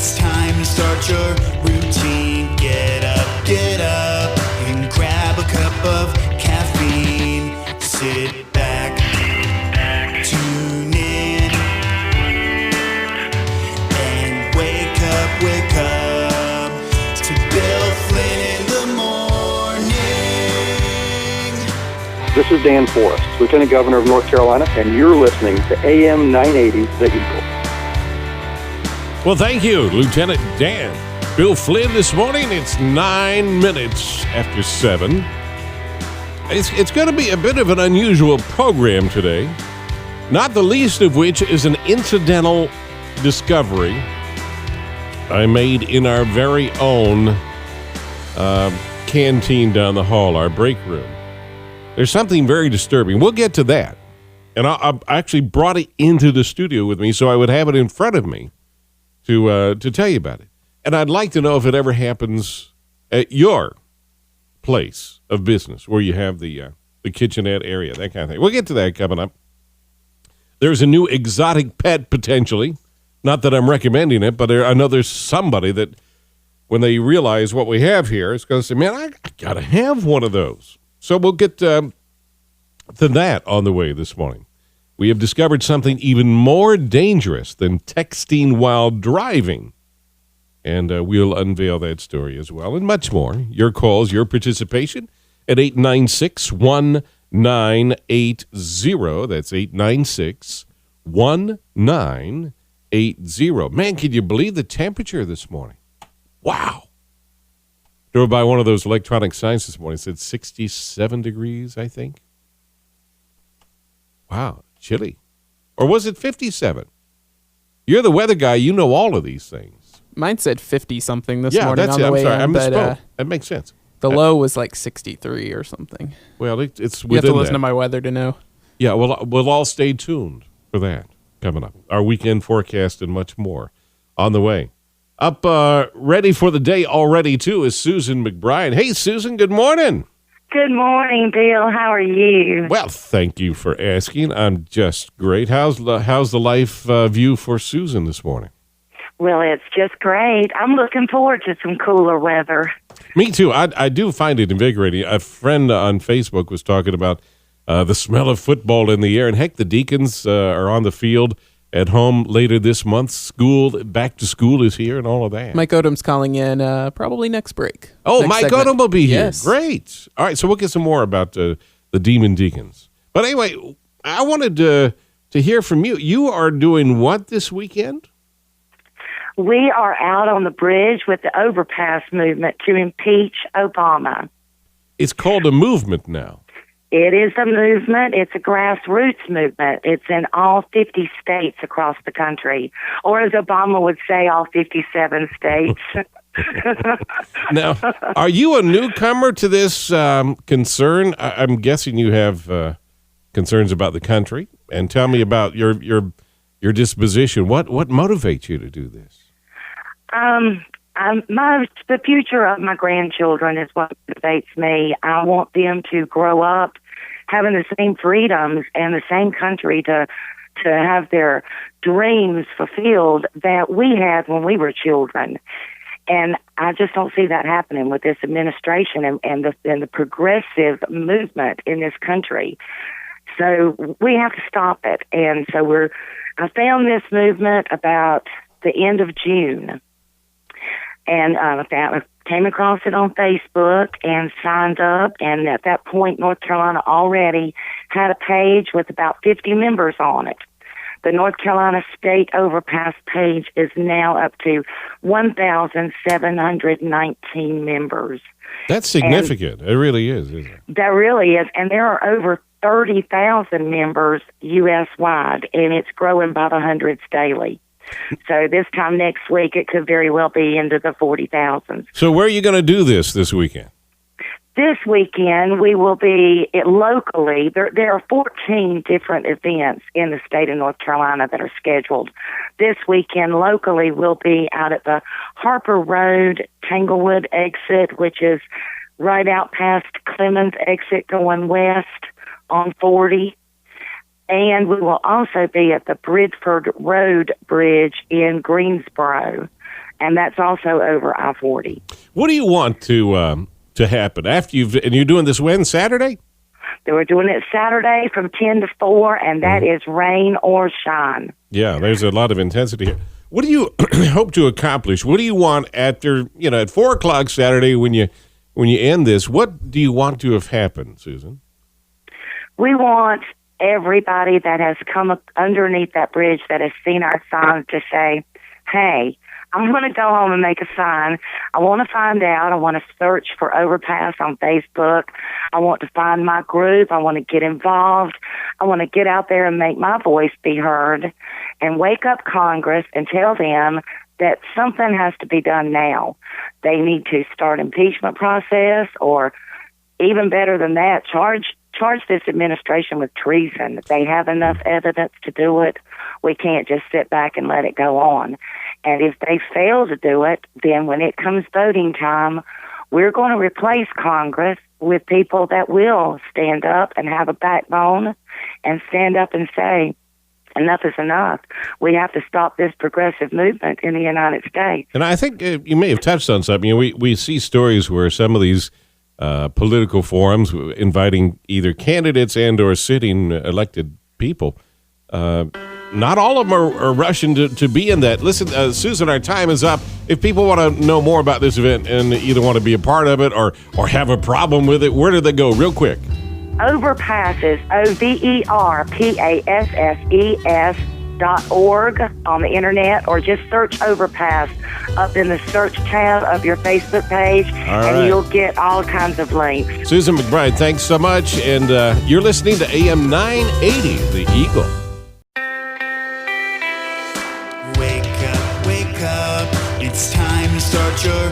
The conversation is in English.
It's time to start your routine. Get up, and grab a cup of caffeine. Sit back, tune in, and wake up to Bill Flynn in the morning. This is Dan Forrest, Lieutenant Governor of North Carolina, and you're listening to AM 980, The Eagle. Well, thank you, Lieutenant Dan. Bill Flynn this morning. It's 9 minutes after 7. It's going to be a bit of an unusual program today, not the least of which is an incidental discovery I made in our very own canteen down the hall, our break room. There's something very disturbing. We'll get to that. And I actually brought it into the studio with me so I would have it in front of me to tell you about it. And I'd like to know if it ever happens at your place of business where you have the kitchenette area, that kind of thing. We'll get to that coming up. There's a new exotic pet potentially. Not that I'm recommending it, but I know there's somebody that when they realize what we have here is going to say, man, I got to have one of those. So we'll get to that on the way this morning. We have discovered something even more dangerous than texting while driving. And we'll unveil that story as well and much more. Your calls, your participation at 896-1980. That's 896-1980. Man, can you believe the temperature this morning? Wow. Drove by one of those electronic signs this morning. It said 67 degrees, I think. Wow, chilly. Or was it 57? You're the weather guy. You know all of these things. Mine said 50-something this morning that's on it. the I'm way sorry. in. I misspoke. That makes sense. The low was like 63 or something. Well, it's within You have to listen that. to my weather to know. Yeah, well, we'll all stay tuned for that coming up. Our weekend forecast and much more on the way. Up ready for the day already, too, is Susan McBride. Hey, Susan, good morning. Good morning, Bill. How are you? Well, thank you for asking. I'm just great. How's the life view for Susan this morning? Well, it's just great. I'm looking forward to some cooler weather. Me too. I do find it invigorating. A friend on Facebook was talking about the smell of football in the air. And heck, the Deacons are on the field at home later this month. Back to school is here and all of that. Mike Odom's calling in probably next break. Oh, next Mike segment. Odom will be here. Yes. Great. All right, so we'll get some more about the Demon Deacons. But anyway, I wanted to hear from you. You are doing what this weekend? We are out on the bridge with the overpass movement to impeach Obama. It's called a movement now. It is a movement. It's a grassroots movement. It's in all 50 states across the country. Or as Obama would say, all 57 states. Now, are you a newcomer to this concern? I'm guessing you have concerns about the country. And tell me about your disposition. What motivates you to do this? The future of my grandchildren is what motivates me. I want them to grow up having the same freedoms and the same country to have their dreams fulfilled that we had when we were children. And I just don't see that happening with this administration and the progressive movement in this country. So we have to stop it. And so I found this movement about the end of June. And I came across it on Facebook and signed up. And at that point, North Carolina already had a page with about 50 members on it. The North Carolina State Overpass page is now up to 1,719 members. That's significant. It really is, isn't it? That really is. And there are over 30,000 members U.S.-wide, and it's growing by the hundreds daily. So this time next week, it could very well be into the 40,000s. So where are you going to do this weekend? This weekend, we will be locally. There are 14 different events in the state of North Carolina that are scheduled. This weekend, locally, we'll be out at the Harper Road Tanglewood exit, which is right out past Clemens exit going west on 40. And we will also be at the Bridgeford Road Bridge in Greensboro. and that's also over I-40. What do you want to happen after and you're doing this when, Saturday? They were doing it Saturday from 10 to 4, and that is rain or shine. Yeah, there's a lot of intensity here. What do you hope to accomplish? What do you want after, at 4 o'clock Saturday when you end this? What do you want to have happened, Susan? We want everybody that has come up underneath that bridge that has seen our signs to say, hey, I'm going to go home and make a sign. I want to find out. I want to search for Overpass on Facebook. I want to find my group. I want to get involved. I want to get out there and make my voice be heard and wake up Congress and tell them that something has to be done now. They need to start impeachment process, or even better than that, charge this administration with treason. They have enough evidence to do it. We can't just sit back and let it go on. And if they fail to do it, then when it comes voting time, we're going to replace Congress with people that will stand up and have a backbone and stand up and say, enough is enough. We have to stop this progressive movement in the United States. And I think you may have touched on something. We see stories where some of these political forums inviting either candidates and or sitting elected people, not all of them are rushing to be in that. Listen, Susan, our time is up. If people want to know more about this event and either want to be a part of it or have a problem with it, where do they go real quick? Overpasses, overpasses.org on the internet, or just search Overpass up in the search tab of your Facebook page, and you'll get all kinds of links. Susan McBride, thanks so much. And you're listening to AM 980, The Eagle. Wake up, it's time to start your